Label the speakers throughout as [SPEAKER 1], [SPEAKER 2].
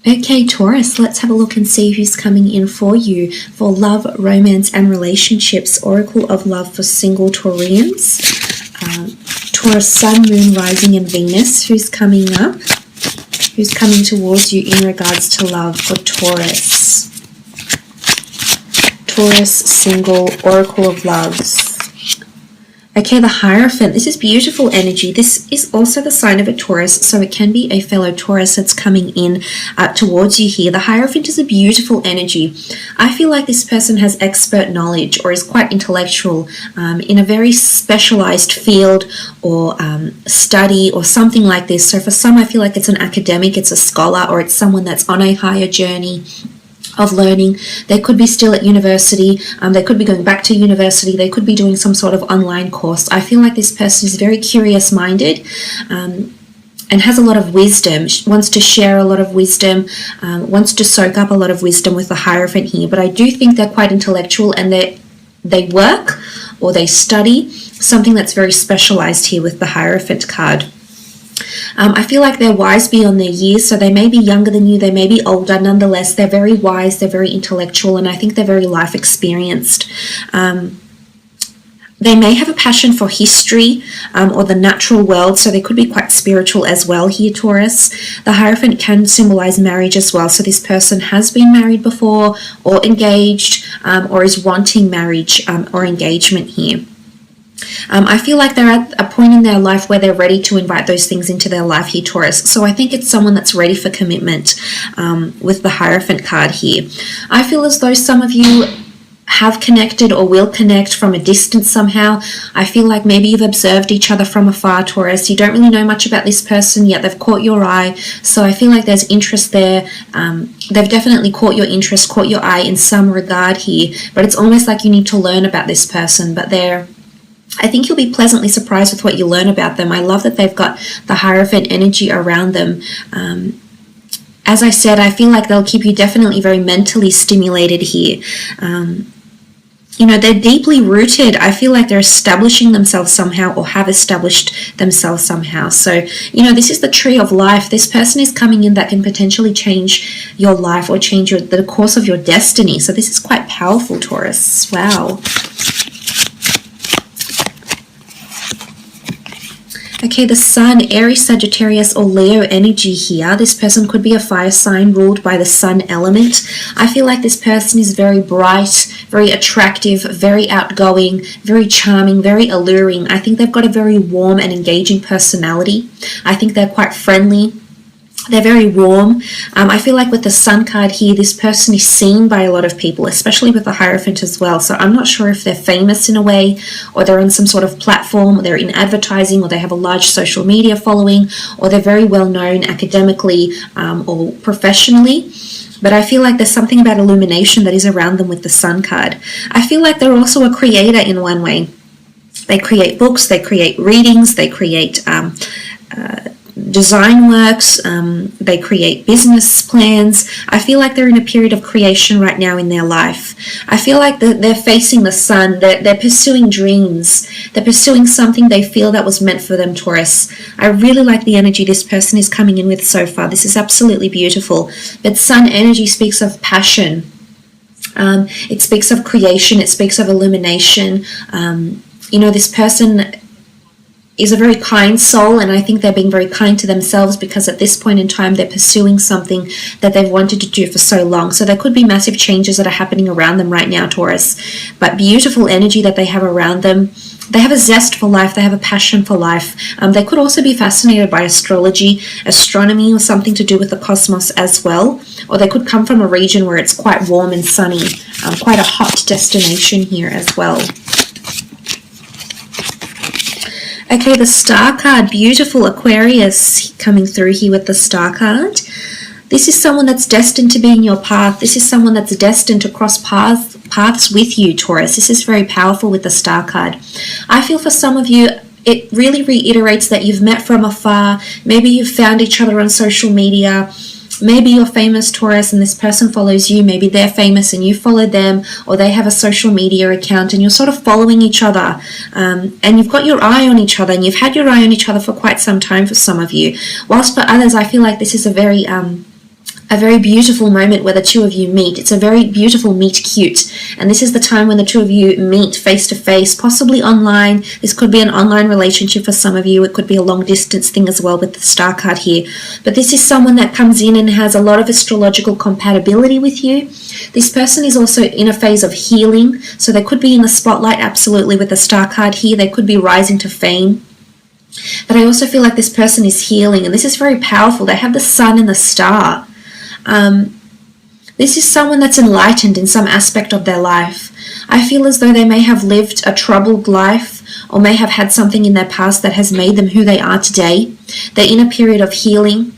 [SPEAKER 1] Okay, Taurus, let's have a look and see who's coming in for you for love, romance, and relationships. Oracle of Love for single Taurians. Taurus, Sun, Moon, Rising, and Venus. Who's coming up? Who's coming towards you in regards to love for Taurus? Taurus, single, Oracle of Loves. Okay, the Hierophant. This is beautiful energy. This is also the sign of a Taurus, so it can be a fellow Taurus that's coming in towards you here. The Hierophant is a beautiful energy. I feel like this person has expert knowledge or is quite intellectual in a very specialized field or study or something like this. So for some, I feel like it's an academic, it's a scholar, or it's someone that's on a higher journey of learning. They could be still at university, they could be going back to university, they could be doing some sort of online course. I feel like this person is very curious minded and has a lot of wisdom, wants to share a lot of wisdom, wants to soak up a lot of wisdom with the Hierophant here. But I do think they're quite intellectual, and they work or they study something that's very specialized here with the Hierophant card. I feel like they're wise beyond their years, so they may be younger than you, they may be older. Nonetheless, they're very wise, they're very intellectual, and I think they're very life experienced. They may have a passion for history or the natural world, so they could be quite spiritual as well here, Taurus. The Hierophant can symbolize marriage as well, so this person has been married before or engaged or is wanting marriage or engagement here. I feel like they're at a point in their life where they're ready to invite those things into their life here, Taurus. So I think it's someone that's ready for commitment with the Hierophant card here. I feel as though some of you have connected or will connect from a distance somehow. I feel like maybe you've observed each other from afar, Taurus. You don't really know much about this person, yet they've caught your eye. So I feel like there's interest there. They've definitely caught your interest, caught your eye in some regard here. But it's almost like you need to learn about this person. But I think you'll be pleasantly surprised with what you learn about them. I love that they've got the Hierophant energy around them. As I said, I feel like they'll keep you definitely very mentally stimulated here. You know, they're deeply rooted. I feel like they're establishing themselves somehow or have established themselves somehow. So, you know, this is the tree of life. This person is coming in that can potentially change your life or change the course of your destiny. So this is quite powerful, Taurus. Wow. Okay, the Sun, Aries, Sagittarius, or Leo energy here. This person could be a fire sign ruled by the Sun element. I feel like this person is very bright, very attractive, very outgoing, very charming, very alluring. I think they've got a very warm and engaging personality. I think they're quite friendly. They're very warm. I feel like with the Sun card here, this person is seen by a lot of people, especially with the Hierophant as well. So I'm not sure if they're famous in a way, or they're on some sort of platform, or they're in advertising, or they have a large social media following, or they're very well known academically or professionally. But I feel like there's something about illumination that is around them with the Sun card. I feel like they're also a creator in one way. They create books, they create readings, they create design works, they create business plans. I feel like they're in a period of creation right now in their life. I feel like they're facing the sun, they're pursuing dreams, they're pursuing something they feel that was meant for them, Taurus. I really like the energy this person is coming in with so far. This is absolutely beautiful. But Sun energy speaks of passion. It speaks of creation, it speaks of illumination. You know, this person is a very kind soul, and I think they're being very kind to themselves because at this point in time they're pursuing something that they've wanted to do for so long. So there could be massive changes that are happening around them right now, Taurus. But beautiful energy that they have around them. They have a zest for life, they have a passion for life. They could also be fascinated by astrology, astronomy, or something to do with the cosmos as well. Or they could come from a region where it's quite warm and sunny, quite a hot destination here as well. Okay, the Star card, beautiful Aquarius coming through here with the Star card. This is someone that's destined to be in your path. This is someone that's destined to cross paths with you, Taurus. This is very powerful with the Star card. I feel for some of you, it really reiterates that you've met from afar. Maybe you've found each other on social media. Maybe you're famous, Taurus, and this person follows you. Maybe they're famous and you follow them, or they have a social media account and you're sort of following each other. And you've got your eye on each other, and you've had your eye on each other for quite some time for some of you. Whilst for others, I feel like this is a very a very beautiful moment where the two of you meet. It's a very beautiful meet cute. And this is the time when the two of you meet face to face, possibly online. This could be an online relationship for some of you. It could be a long distance thing as well with the star card here. But this is someone that comes in and has a lot of astrological compatibility with you. This person is also in a phase of healing. So they could be in the spotlight absolutely with the star card here. They could be rising to fame. But I also feel like this person is healing. And this is very powerful. They have the sun and the star. This is someone that's enlightened in some aspect of their life. I feel as though they may have lived a troubled life or may have had something in their past that has made them who they are today. They're in a period of healing,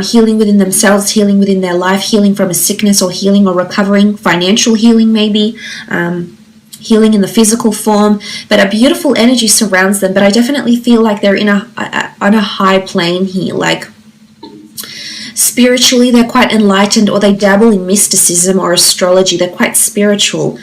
[SPEAKER 1] healing within themselves, healing within their life, healing from a sickness or healing or recovering, financial healing maybe, healing in the physical form, but a beautiful energy surrounds them. But I definitely feel like they're on a high plane here, like spiritually, they're quite enlightened, or they dabble in mysticism or astrology. They're quite spiritual.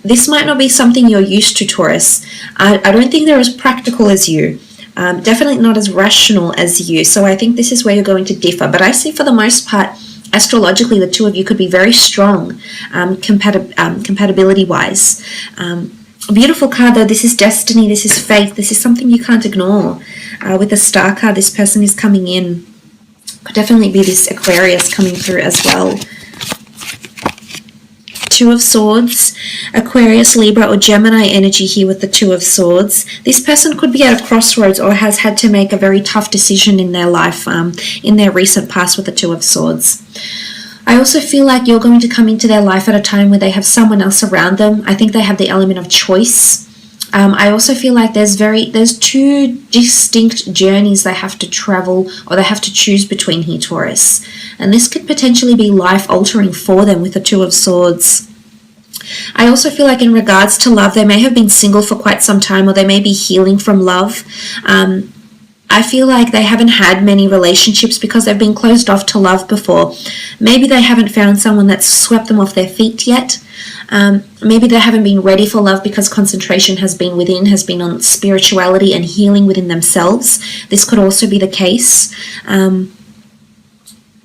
[SPEAKER 1] This might not be something you're used to, Taurus. I don't think they're as practical as you. Definitely not as rational as you. So I think this is where you're going to differ. But I see for the most part, astrologically, the two of you could be very strong, compatibility-wise. A beautiful card, though. This is destiny. This is faith. This is something you can't ignore. With the star card, this person is coming in. Could definitely be this Aquarius coming through as well. Two of Swords, Aquarius, Libra, or Gemini energy here with the Two of Swords. This person could be at a crossroads or has had to make a very tough decision in their life, in their recent past with the Two of Swords. I also feel like you're going to come into their life at a time where they have someone else around them. I think they have the element of choice. I also feel like there's two distinct journeys they have to travel or they have to choose between here, Taurus. And this could potentially be life-altering for them with the Two of Swords. I also feel like in regards to love, they may have been single for quite some time or they may be healing from love. I feel like they haven't had many relationships because they've been closed off to love before. Maybe they haven't found someone that's swept them off their feet yet. Maybe they haven't been ready for love because concentration has been on spirituality and healing within themselves. This could also be the case.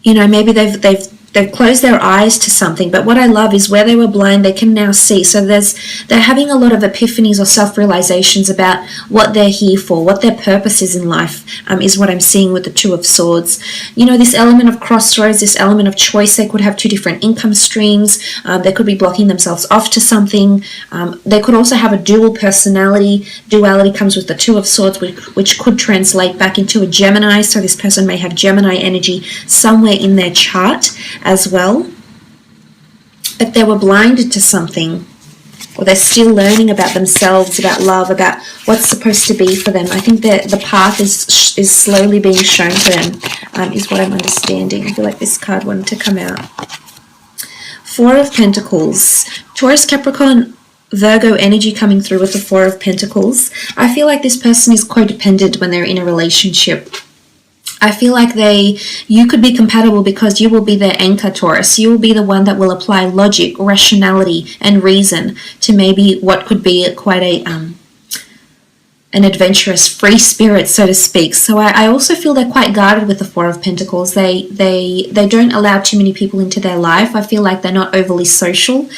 [SPEAKER 1] Maybe they've closed their eyes to something, but what I love is where they were blind, they can now see. So they're having a lot of epiphanies or self-realizations about what they're here for, what their purpose is in life, is what I'm seeing with the Two of Swords. This element of crossroads, this element of choice. They could have two different income streams. They could be blocking themselves off to something. They could also have a dual personality. Duality comes with the Two of Swords, which could translate back into a Gemini. So this person may have Gemini energy somewhere in their chart as well, but they were blinded to something, or they're still learning about themselves, about love, about what's supposed to be for them. I think that the path is slowly being shown to them, is what I'm understanding. I feel like this card wanted to come out. Four of Pentacles, Taurus, Capricorn, Virgo energy coming through with the Four of Pentacles. I feel like this person is codependent when they're in a relationship. I feel like you could be compatible because you will be their anchor, Taurus. You will be the one that will apply logic, rationality, and reason to maybe what could be quite an adventurous, free spirit, so to speak. So I also feel they're quite guarded with the Four of Pentacles. They don't allow too many people into their life. I feel like they're not overly social.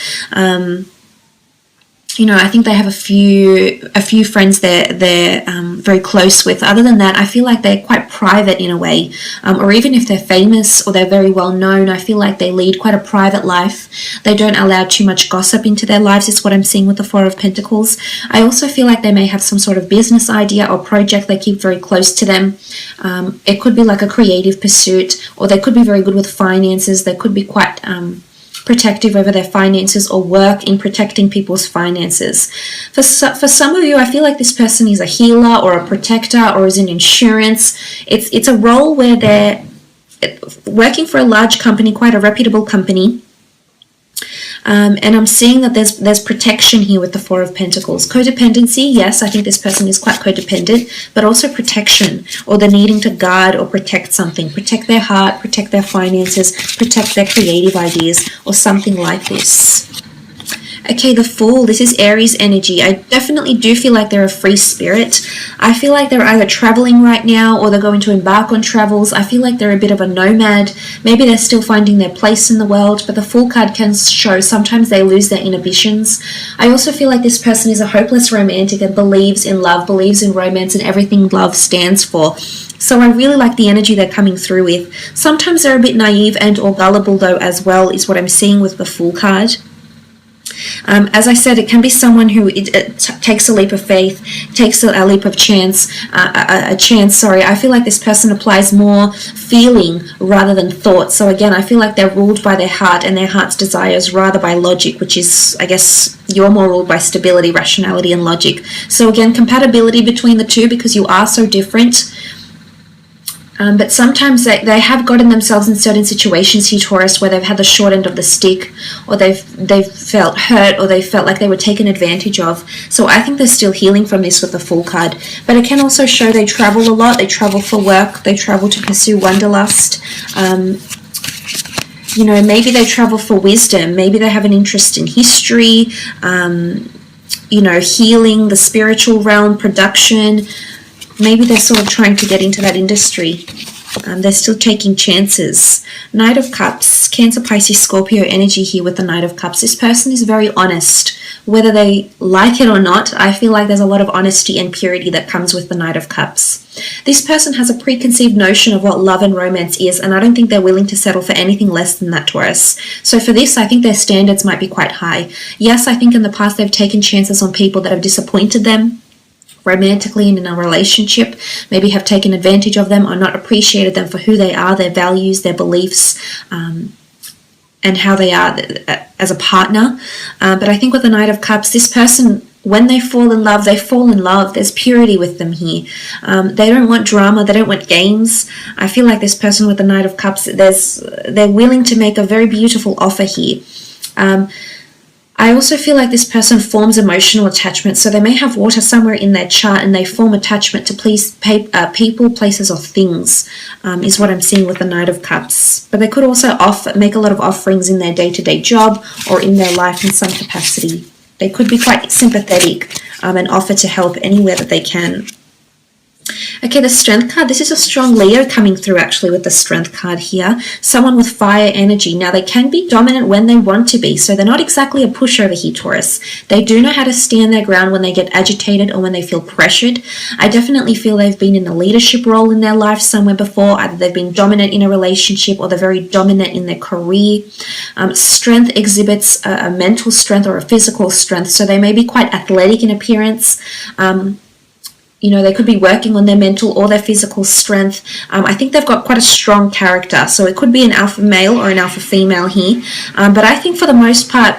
[SPEAKER 1] I think they have a few friends they're very close with. Other than that, I feel like they're quite private in a way. Or even if they're famous or they're very well known, I feel like they lead quite a private life. They don't allow too much gossip into their lives, is what I'm seeing with the Four of Pentacles. I also feel like they may have some sort of business idea or project they keep very close to them. It could be like a creative pursuit, or they could be very good with finances. They could be quite protective over their finances or work in protecting people's finances. For some of you, I feel like this person is a healer or a protector or is in insurance. It's a role where they're working for a large company, quite a reputable company. And I'm seeing that there's protection here with the Four of Pentacles. Codependency, yes, I think this person is quite codependent, but also protection, or the needing to guard or protect something. Protect their heart, protect their finances, protect their creative ideas, or something like this. Okay, the Fool, this is Aries energy. I definitely do feel like they're a free spirit. I feel like they're either traveling right now or they're going to embark on travels. I feel like they're a bit of a nomad. Maybe they're still finding their place in the world, but the Fool card can show sometimes they lose their inhibitions. I also feel like this person is a hopeless romantic and believes in love, believes in romance and everything love stands for. So I really like the energy they're coming through with. Sometimes they're a bit naive and or gullible though as well, is what I'm seeing with the Fool card. As I said, it can be someone who takes a leap of faith, takes a leap of chance, I feel like this person applies more feeling rather than thought. So again, I feel like they're ruled by their heart and their heart's desires rather by logic, which is, I guess, you're more ruled by stability, rationality, and logic. So again, compatibility between the two because you are so different. But sometimes they have gotten themselves in certain situations here, Taurus, where they've had the short end of the stick, or they've felt hurt, or they felt like they were taken advantage of. So I think they're still healing from this with the Fool card. But it can also show they travel a lot. They travel for work. They travel to pursue wanderlust. You know, maybe they travel for wisdom. Maybe they have an interest in history, you know, healing, the spiritual realm, production. Maybe they're sort of trying to get into that industry. They're still taking chances. Knight of Cups, Cancer, Pisces, Scorpio energy here with the Knight of Cups. This person is very honest. Whether they like it or not, I feel like there's a lot of honesty and purity that comes with the Knight of Cups. This person has a preconceived notion of what love and romance is, and I don't think they're willing to settle for anything less than that, Taurus. So for this, I think their standards might be quite high. Yes, I think in the past they've taken chances on people that have disappointed them romantically and in a relationship, maybe have taken advantage of them or not appreciated them for who they are, their values, their beliefs, and how they are as a partner. But I think with the Knight of Cups, this person, when they fall in love, they fall in love. There's purity with them here. They don't want drama. They don't want games. I feel like this person with the Knight of Cups, they're willing to make a very beautiful offer here. I also feel like this person forms emotional attachment. So they may have water somewhere in their chart and they form attachment to people, places, or things, is what I'm seeing with the Knight of Cups. But they could also make a lot of offerings in their day-to-day job or in their life in some capacity. They could be quite sympathetic and offer to help anywhere that they can. Okay, the Strength card. This is a strong Leo coming through actually with the Strength card here. Someone with fire energy. Now, they can be dominant when they want to be, so they're not exactly a pushover here, Taurus. They do know how to stand their ground when they get agitated or when they feel pressured. I definitely feel they've been in a leadership role in their life somewhere before. Either they've been dominant in a relationship or they're very dominant in their career. Strength exhibits a mental strength or a physical strength, so they may be quite athletic in appearance. You know, they could be working on their mental or their physical strength. I think they've got quite a strong character. So it could be an alpha male or an alpha female here. But I think for the most part,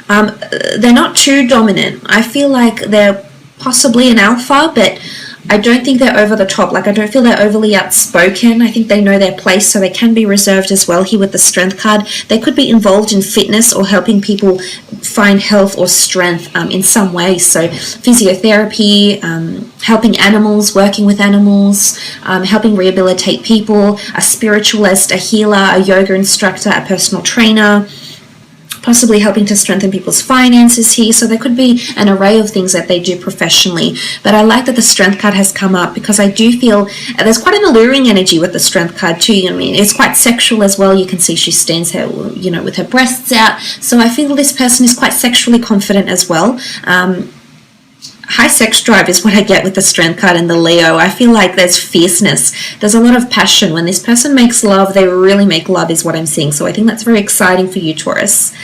[SPEAKER 1] they're not too dominant. I feel like they're possibly an alpha, but I don't think they're over the top. Like, I don't feel they're overly outspoken. I think they know their place, so they can be reserved as well here with the Strength card. They could be involved in fitness or helping people find health or strength in some way. So physiotherapy, helping animals, working with animals, helping rehabilitate people, a spiritualist, a healer, a yoga instructor, a personal trainer, possibly helping to strengthen people's finances here. So there could be an array of things that they do professionally. But I like that the Strength card has come up because I do feel there's quite an alluring energy with the Strength card too. You know what I mean? It's quite sexual as well. You can see she stands here, you know, with her breasts out. So I feel this person is quite sexually confident as well. High sex drive is what I get with the Strength card and the Leo. I feel like there's fierceness. There's a lot of passion. When this person makes love, they really make love is what I'm seeing. So I think that's very exciting for you, Taurus.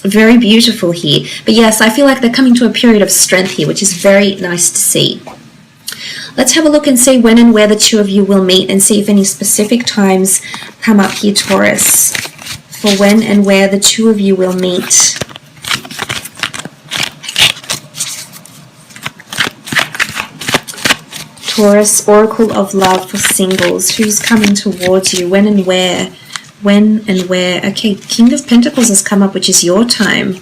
[SPEAKER 1] Very beautiful here. But yes, I feel like they're coming to a period of strength here, which is very nice to see. Let's have a look and see when and where the two of you will meet and see if any specific times come up here, Taurus, for when and where the two of you will meet. Taurus, Oracle of Love for singles. Who's coming towards you? When and where? When and where? Okay, King of Pentacles has come up, which is your time.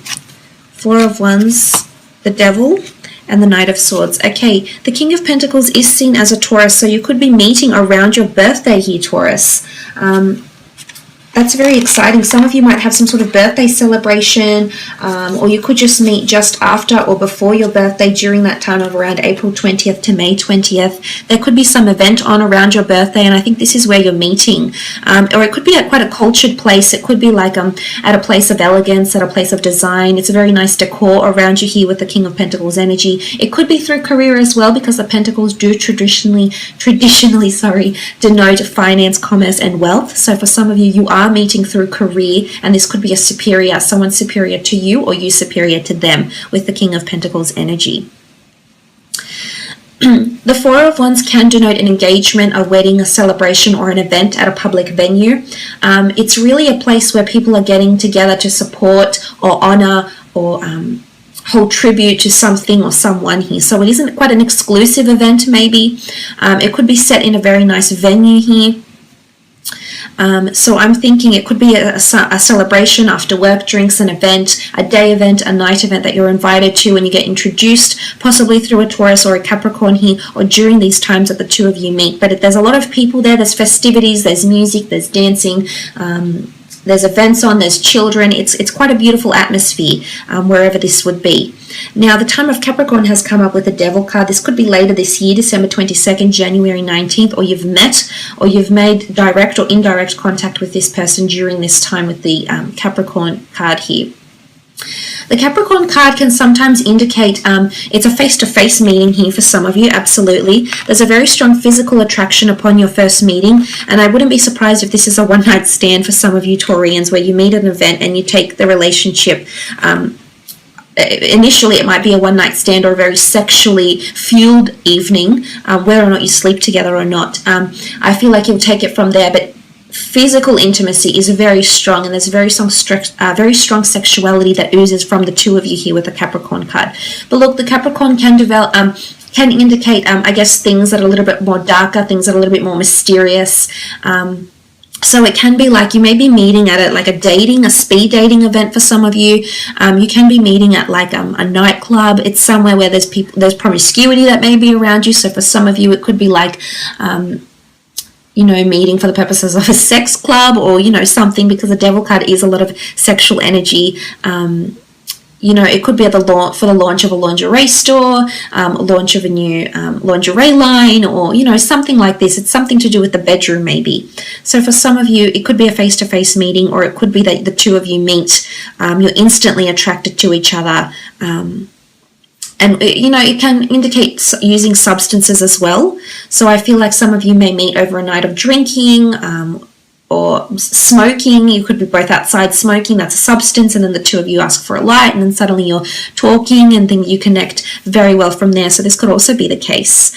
[SPEAKER 1] Four of Wands, the Devil, and the Knight of Swords. Okay, the King of Pentacles is seen as a Taurus, so you could be meeting around your birthday here, Taurus. That's very exciting. Some of you might have some sort of birthday celebration, or you could just meet just after or before your birthday during that time of around April 20th to May 20th. There could be some event on around your birthday, and I think this is where you're meeting. Or it could be at quite a cultured place. It could be like at a place of elegance, at a place of design. It's a very nice decor around you here with the King of Pentacles energy. It could be through career as well, because the Pentacles do traditionally, denote finance, commerce, and wealth. So for some of you, you are meeting through career, and this could be a superior, someone superior to you or you superior to them with the King of Pentacles energy. The Four of Wands can denote an engagement, a wedding, a celebration, or an event at a public venue. It's really a place where people are getting together to support or honor or hold tribute to something or someone here. So it isn't quite an exclusive event maybe. It could be set in a very nice venue here. So I'm thinking it could be a celebration after work, drinks, an event, a day event, a night event that you're invited to, and you get introduced possibly through a Taurus or a Capricorn here, or during these times that the two of you meet. But there's a lot of people there, there's festivities, there's music, there's dancing, there's events on, there's children. It's quite a beautiful atmosphere wherever this would be. Now, the time of Capricorn has come up with the Devil card. This could be later this year, December 22nd, January 19th, or you've met or you've made direct or indirect contact with this person during this time with the Capricorn card here. The Capricorn card can sometimes indicate it's a face-to-face meeting here for some of you, absolutely. There's a very strong physical attraction upon your first meeting, and I wouldn't be surprised if this is a one-night stand for some of you Taurians, where you meet at an event and you take the relationship. Initially, it might be a one-night stand or a very sexually fueled evening, whether or not you sleep together or not. I feel like you'll take it from there, but physical intimacy is very strong, and there's very strong sexuality that oozes from the two of you here with the Capricorn card. But look, the Capricorn can develop, can indicate, I guess, things that are a little bit more darker, things that are a little bit more mysterious. So it can be like you may be meeting at a speed dating event for some of you. You can be meeting at like a nightclub. It's somewhere where there's promiscuity that may be around you. So for some of you, it could be like meeting for the purposes of a sex club, or, something, because the Devil card is a lot of sexual energy. It could be for the launch of a lingerie store, launch of a new lingerie line, or, something like this. It's something to do with the bedroom maybe. So for some of you, it could be a face-to-face meeting, or it could be that the two of you meet, you're instantly attracted to each other. And, it can indicate using substances as well. So I feel like some of you may meet over a night of drinking or smoking. You could be both outside smoking. That's a substance. And then the two of you ask for a light. And then suddenly you're talking and then you connect very well from there. So this could also be the case.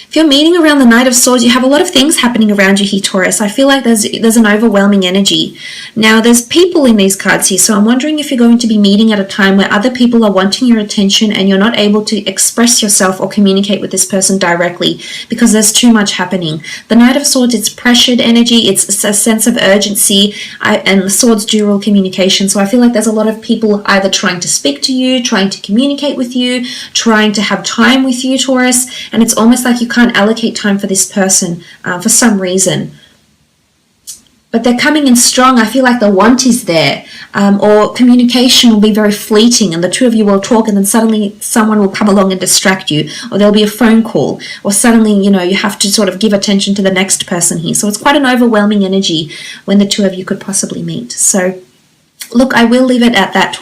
[SPEAKER 1] If you're meeting around the Knight of Swords, you have a lot of things happening around you here, Taurus. I feel like there's an overwhelming energy. Now, there's people in these cards here, so I'm wondering if you're going to be meeting at a time where other people are wanting your attention and you're not able to express yourself or communicate with this person directly because there's too much happening. The Knight of Swords, it's pressured energy, it's a sense of urgency, and the Swords do rule communication, so I feel like there's a lot of people either trying to speak to you, trying to communicate with you, trying to have time with you, Taurus, and it's almost like you can't allocate time for this person for some reason. But they're coming in strong. I feel like the want is there, or communication will be very fleeting and the two of you will talk and then suddenly someone will come along and distract you, or there'll be a phone call, or suddenly, you have to sort of give attention to the next person here. So it's quite an overwhelming energy when the two of you could possibly meet. So look, I will leave it at that, Taurus.